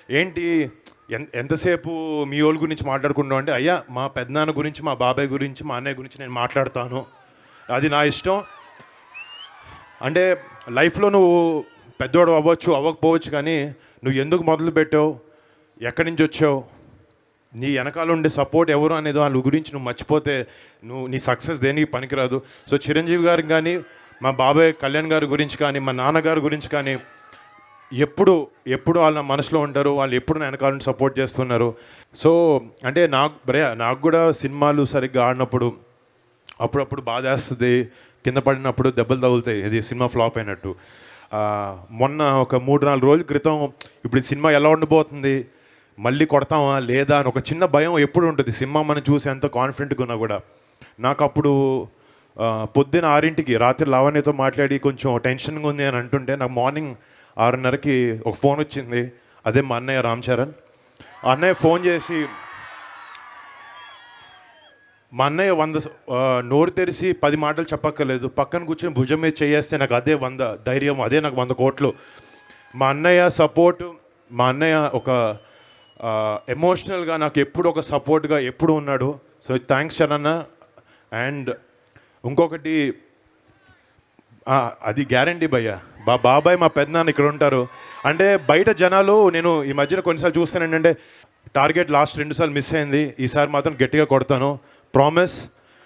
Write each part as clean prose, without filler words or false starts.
ఏంటి ఎంతసేపు మీ వాళ్ళ గురించి మాట్లాడుకుంటాం అంటే, అయ్యా మా పెద్దనాన్న గురించి, మా బాబాయ్ గురించి, మా అన్నయ్య గురించి నేను మాట్లాడతాను, అది నా ఇష్టం. అంటే లైఫ్లో నువ్వు పెద్దోడు అవ్వచ్చు అవ్వకపోవచ్చు, కానీ నువ్వు ఎందుకు మొదలు పెట్టావు, ఎక్కడి నుంచి వచ్చావు, నీ వెనకాల ఉండే సపోర్ట్ ఎవరు అనేది వాళ్ళ గురించి నువ్వు మర్చిపోతే నీ సక్సెస్ దేనికి పనికిరాదు. సో చిరంజీవి గారికి కానీ, మా బాబాయ్ కళ్యాణ్ గారి గురించి కానీ, మా నాన్నగారి గురించి కానీ ఎప్పుడు ఎప్పుడు వాళ్ళ మనసులో ఉంటారు, వాళ్ళు ఎప్పుడు నా వెనకాల నుంచి సపోర్ట్ చేస్తున్నారు. సో అంటే నాకు కూడా సినిమాలు సరిగ్గా ఆడినప్పుడు అప్పుడప్పుడు బాధేస్తుంది, కింద పడినప్పుడు దెబ్బలు తగులుతాయి, ఇది సినిమా ఫ్లాప్ అయినట్టు. మొన్న ఒక 3-4 రోజుల క్రితం ఇప్పుడు ఈ సినిమా ఎలా ఉండబోతుంది, మళ్ళీ కొడతామా లేదా అని ఒక చిన్న భయం ఎప్పుడు ఉంటుంది, సినిమా మనం చూసి ఎంత కాన్ఫిడెంట్గా ఉన్నా కూడా. నాకు అప్పుడు పొద్దున్న 6ంటికి రాత్రి లావణ్యతో మాట్లాడి కొంచెం టెన్షన్గా ఉంది అని అంటుంటే, నాకు మార్నింగ్ 6:30కి ఒక ఫోన్ వచ్చింది. అదే మా అన్నయ్య రామ్ చరణ్. ఆ అన్నయ్య ఫోన్ చేసి, మా అన్నయ్య నోరు తెరిచి 10 మాటలు చెప్పక్కర్లేదు, పక్కన కూర్చొని భుజం మీద చేయేస్తే నాకు అదే 100 ధైర్యం, అదే నాకు 100 కోట్లు. మా అన్నయ్య సపోర్టు, మా అన్నయ్య ఒక ఎమోషనల్గా నాకు ఎప్పుడు ఒక సపోర్ట్గా ఎప్పుడు ఉన్నాడు. So thanks Charan. అండ్ ఇంకొకటి అది గ్యారంటీ భయ్య, బాబాయ్ మా పెద్దనాన్న ఇక్కడ ఉంటారు. అంటే బయట జనాలు, నేను ఈ మధ్యన కొన్నిసార్లు చూస్తాను ఏంటంటే, టార్గెట్ లాస్ట్ 2 సార్లు మిస్ అయింది, ఈసారి మాత్రం గట్టిగా కొడతాను, ప్రామిస్.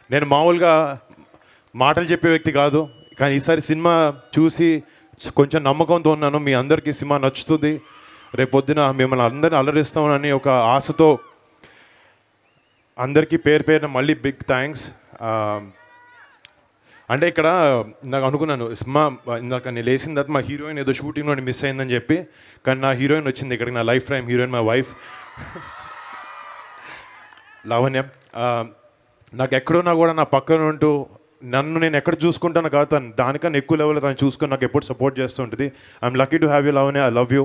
నేను మామూలుగా మాటలు చెప్పే వ్యక్తి కాదు, కానీ ఈసారి సినిమా చూసి కొంచెం నమ్మకంతో ఉన్నాను, మీ అందరికీ సినిమా నచ్చుతుంది, రేపొద్దున మిమ్మల్ని అందరిని అలరిస్తామని ఒక ఆశతో అందరికీ పేరు పేరున మళ్ళీ బిగ్ థ్యాంక్స్. అంటే ఇక్కడ నాకు అనుకున్నాను, సినిమా ఇందాక నేను లేచిన తర్వాత మా హీరోయిన్ ఏదో షూటింగ్లో మిస్ అయిందని చెప్పి, కానీ నా హీరోయిన్ వచ్చింది ఇక్కడికి, నా life time heroine, my wife Lavanya. నాకు ఎక్కడున్నా కూడా నా పక్కన ఉంటూ నన్ను నేను ఎక్కడ చూసుకుంటాను కాదు, తను దానికన్నా ఎక్కువ లెవెల్లో తను చూసుకొని నాకు ఎప్పుడు సపోర్ట్ చేస్తూ ఉంటుంది. I'm lucky to have you Lavanya, I love you.